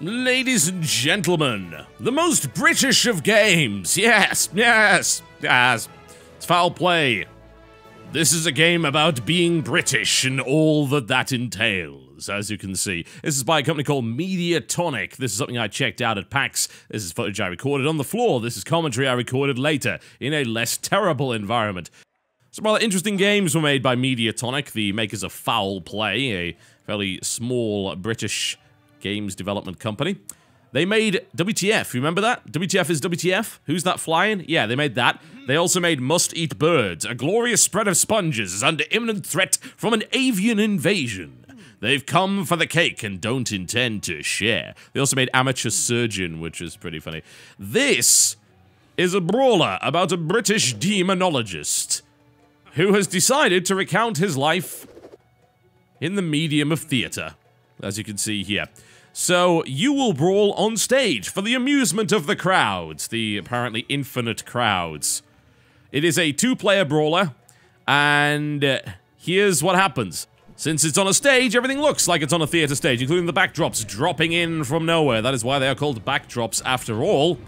Ladies and gentlemen, the most British of games. Yes. It's foul play. This is a game about being British and all that entails, as you can see. This is by a company called Mediatonic. This is something I checked out at PAX. This is footage I recorded on the floor. This is commentary I recorded later, in a less terrible environment. Some rather interesting games were made by Mediatonic, the makers of Foul Play, a fairly small British games development company. They made WTF, remember that? WTF is WTF? Who's that flying? Yeah, they made that. They also made Must Eat Birds, a glorious spread of sponges is under imminent threat from an avian invasion. They've come for the cake and don't intend to share. They also made Amateur Surgeon, which is pretty funny. This is a brawler about a British demonologist who has decided to recount his life in the medium of theatre, as you can see here. So, you will brawl on stage for the amusement of the crowds, the apparently infinite crowds. It is a two-player brawler, and here's what happens. Since it's on a stage, everything looks like it's on a theatre stage, including the backdrops dropping in from nowhere. That is why they are called backdrops after all.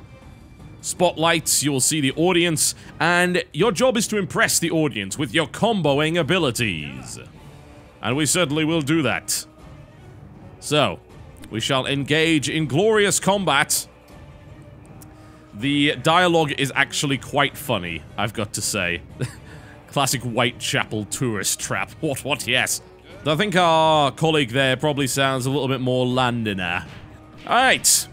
Spotlights, you'll see the audience, and your job is to impress the audience with your comboing abilities. And we certainly will do that. So, we shall engage in glorious combat. The dialogue is actually quite funny, I've got to say. Classic Whitechapel tourist trap. What, yes. I think our colleague there probably sounds a little bit more Londoner. Alright.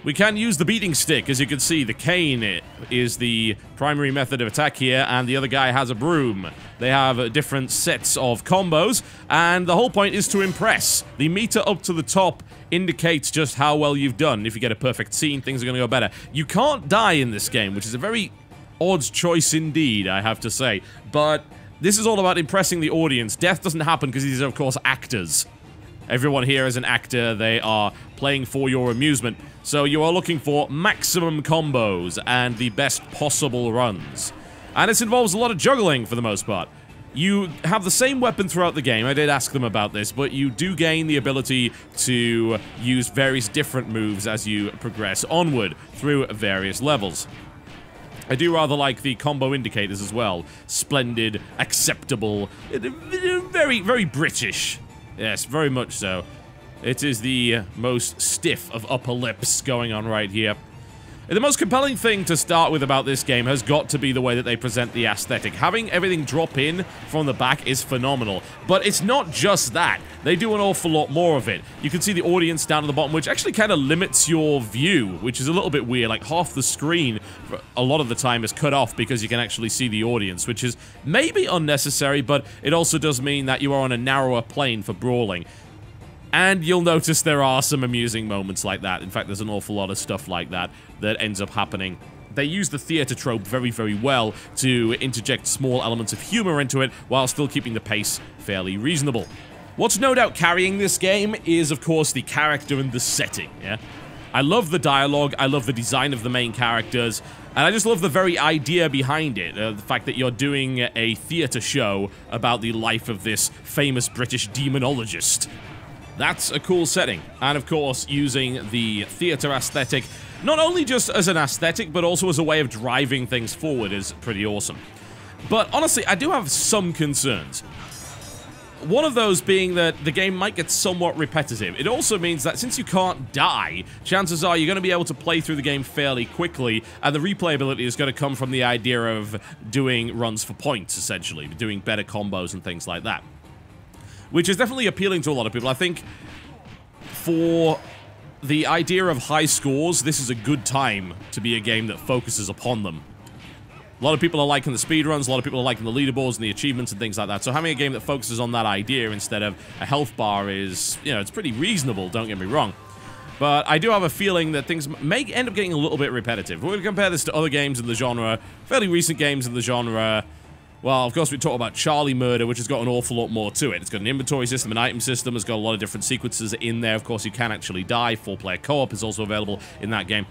We can use the beating stick, as you can see. The cane is the primary method of attack here, and the other guy has a broom. They have different sets of combos, and the whole point is to impress. The meter up to the top indicates just how well you've done. If you get a perfect scene, things are going to go better. You can't die in this game, which is a very odd choice indeed, I have to say. But this is all about impressing the audience. Death doesn't happen because these are, of course, actors. Everyone here is an actor. They are playing for your amusement. So you are looking for maximum combos and the best possible runs. And this involves a lot of juggling for the most part. You have the same weapon throughout the game. I did ask them about this, but you do gain the ability to use various different moves as you progress onward through various levels. I do rather like the combo indicators as well. Splendid, acceptable, very, very British. Yes, very much so. It is the most stiff of upper lips going on right here. The most compelling thing to start with about this game has got to be the way that they present the aesthetic. Having everything drop in from the back is phenomenal. But it's not just that. They do an awful lot more of it. You can see the audience down at the bottom, which actually kind of limits your view, which is a little bit weird. Like, half the screen, a lot of the time, is cut off because you can actually see the audience, which is maybe unnecessary, but it also does mean that you are on a narrower plane for brawling. And you'll notice there are some amusing moments like that. In fact, there's an awful lot of stuff like that that ends up happening. They use the theatre trope very, very well to interject small elements of humor into it while still keeping the pace fairly reasonable. What's no doubt carrying this game is, of course, the character and the setting, yeah? I love the dialogue, I love the design of the main characters, and I just love the very idea behind it. The fact that you're doing a theatre show about the life of this famous British demonologist. That's a cool setting. And of course, using the theatre aesthetic, not only just as an aesthetic, but also as a way of driving things forward is pretty awesome. But honestly, I do have some concerns. One of those being that the game might get somewhat repetitive. It also means that since you can't die, chances are you're going to be able to play through the game fairly quickly, and the replayability is going to come from the idea of doing runs for points, essentially, doing better combos and things like that. Which is definitely appealing to a lot of people. I think for the idea of high scores, this is a good time to be a game that focuses upon them. A lot of people are liking the speedruns, a lot of people are liking the leaderboards and the achievements and things like that. So having a game that focuses on that idea instead of a health bar is, you know, it's pretty reasonable, don't get me wrong. But I do have a feeling that things may end up getting a little bit repetitive. We're going to compare this to other games in the genre, fairly recent games in the genre. Well, of course, we talk about Charlie Murder, which has got an awful lot more to it. It's got an inventory system, an item system, it's got a lot of different sequences in there. Of course, you can actually die. 4-player co-op is also available in that game.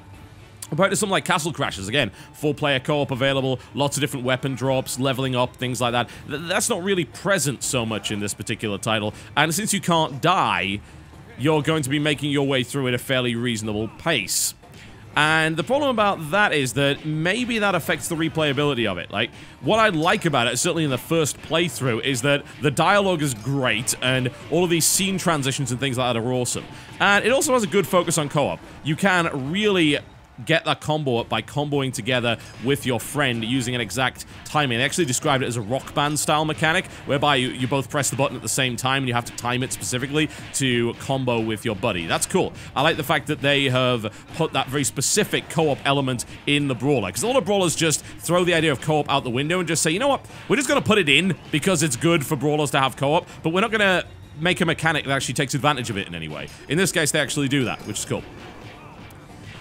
Compared to something like Castle Crashers, again, 4-player co-op available, lots of different weapon drops, leveling up, things like that. That's not really present so much in this particular title. And since you can't die, you're going to be making your way through at a fairly reasonable pace. And the problem about that is that maybe that affects the replayability of it. Like, what I like about it, certainly in the first playthrough, is that the dialogue is great, and all of these scene transitions and things like that are awesome. And it also has a good focus on co-op. You can really get that combo up by comboing together with your friend using an exact timing. They actually described it as a rock band style mechanic, whereby you both press the button at the same time and you have to time it specifically to combo with your buddy. That's cool. I like the fact that they have put that very specific co-op element in the brawler, because a lot of brawlers just throw the idea of co-op out the window and just say, you know what, we're just going to put it in because it's good for brawlers to have co-op, but we're not going to make a mechanic that actually takes advantage of it in any way. In this case, they actually do that, which is cool.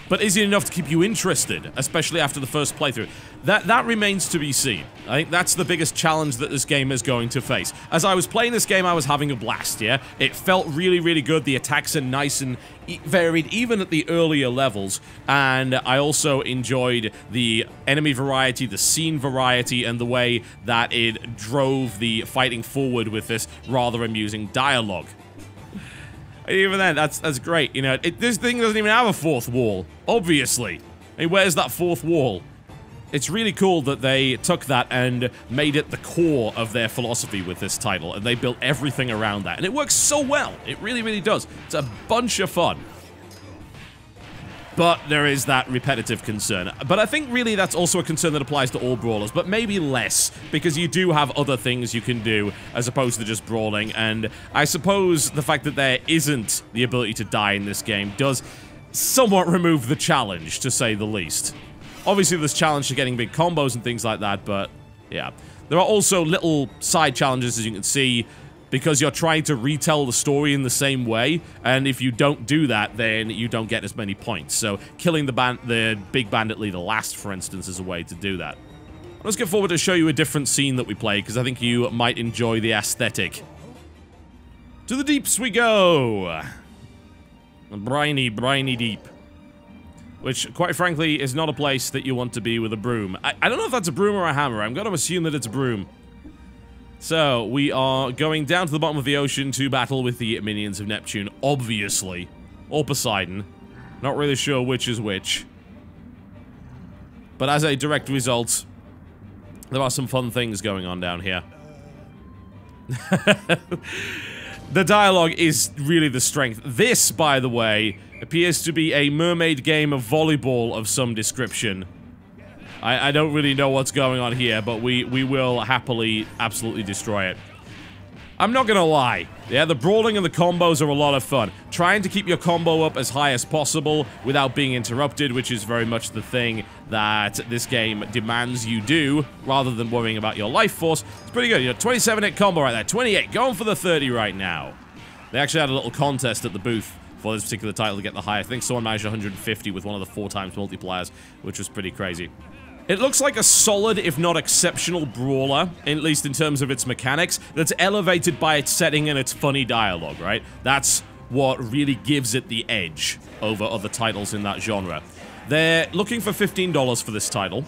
But is it enough to keep you interested, especially after the first playthrough? That remains to be seen. I think that's the biggest challenge that this game is going to face. As I was playing this game, I was having a blast, yeah? It felt really, really good. The attacks are nice and varied, even at the earlier levels. And I also enjoyed the enemy variety, the scene variety, and the way that it drove the fighting forward with this rather amusing dialogue. Even then, that's great. You know, this thing doesn't even have a fourth wall, obviously. I mean, where's that fourth wall? It's really cool that they took that and made it the core of their philosophy with this title, and they built everything around that. And it works so well. It really, really does. It's a bunch of fun. But there is that repetitive concern. But I think really that's also a concern that applies to all brawlers, but maybe less, because you do have other things you can do as opposed to just brawling, and I suppose the fact that there isn't the ability to die in this game does somewhat remove the challenge, to say the least. Obviously there's challenge to getting big combos and things like that, but yeah. There are also little side challenges, as you can see, because you're trying to retell the story in the same way, and if you don't do that, then you don't get as many points. So killing the big bandit leader last, for instance, is a way to do that. Let's get forward to show you a different scene that we play, because I think you might enjoy the aesthetic. To the deeps we go! The briny, briny deep. Which, quite frankly, is not a place that you want to be with a broom. I don't know if that's a broom or a hammer. I'm going to assume that it's a broom. So, we are going down to the bottom of the ocean to battle with the minions of Neptune, obviously. Or Poseidon. Not really sure which is which. But as a direct result, there are some fun things going on down here. The dialogue is really the strength. This, by the way, appears to be a mermaid game of volleyball of some description. I don't really know what's going on here, but we will happily absolutely destroy it. I'm not gonna lie. Yeah, the brawling and the combos are a lot of fun. Trying to keep your combo up as high as possible without being interrupted, which is very much the thing that this game demands you do, rather than worrying about your life force. It's pretty good. You know, 27-hit combo right there. 28, going for the 30 right now. They actually had a little contest at the booth for this particular title to get the high. I think someone managed 150 with one of the 4x multipliers, which was pretty crazy. It looks like a solid, if not exceptional, brawler, at least in terms of its mechanics, that's elevated by its setting and its funny dialogue, right? That's what really gives it the edge over other titles in that genre. They're looking for $15 for this title,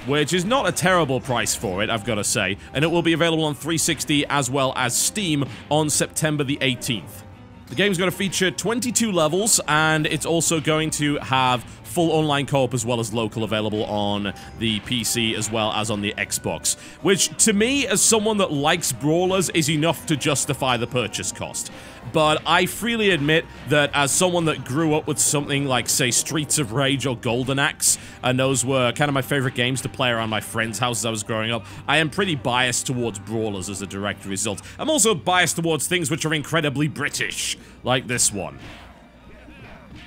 which is not a terrible price for it, I've got to say, and it will be available on 360 as well as Steam on September the 18th. The game's going to feature 22 levels, and it's also going to have full online co-op as well as local available on the PC as well as on the Xbox, which to me, as someone that likes brawlers, is enough to justify the purchase cost. But I freely admit that as someone that grew up with something like, say, Streets of Rage or Golden Axe, and those were kind of my favorite games to play around my friends' house as I was growing up, I am pretty biased towards brawlers as a direct result. I'm also biased towards things which are incredibly British, like this one.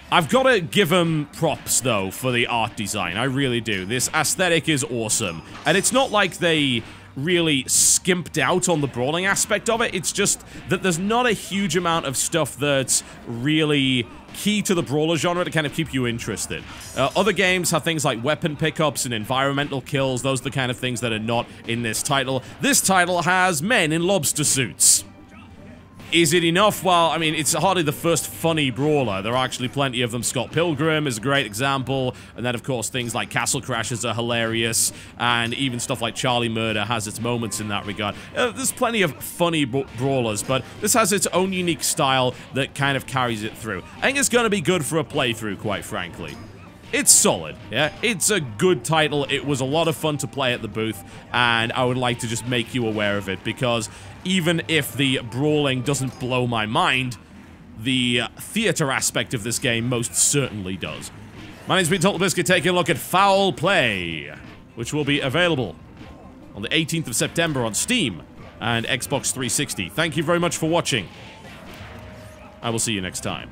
I've got to give them props, though, for the art design. I really do. This aesthetic is awesome. And it's not like they really skimped out on the brawling aspect of it. It's just that there's not a huge amount of stuff that's really key to the brawler genre to kind of keep you interested. Other games have things like weapon pickups and environmental kills. Those are the kind of things that are not in this title. This title has men in lobster suits. Is it enough? Well, I mean, it's hardly the first funny brawler. There are actually plenty of them. Scott Pilgrim is a great example. And then, of course, things like Castle Crashers are hilarious. And even stuff like Charlie Murder has its moments in that regard. There's plenty of funny brawlers, but this has its own unique style that kind of carries it through. I think it's going to be good for a playthrough, quite frankly. It's solid, yeah? It's a good title. It was a lot of fun to play at the booth, and I would like to just make you aware of it, because even if the brawling doesn't blow my mind, the theater aspect of this game most certainly does. My name's been TotalBiscuit, taking a look at Foul Play, which will be available on the 18th of September on Steam and Xbox 360. Thank you very much for watching. I will see you next time.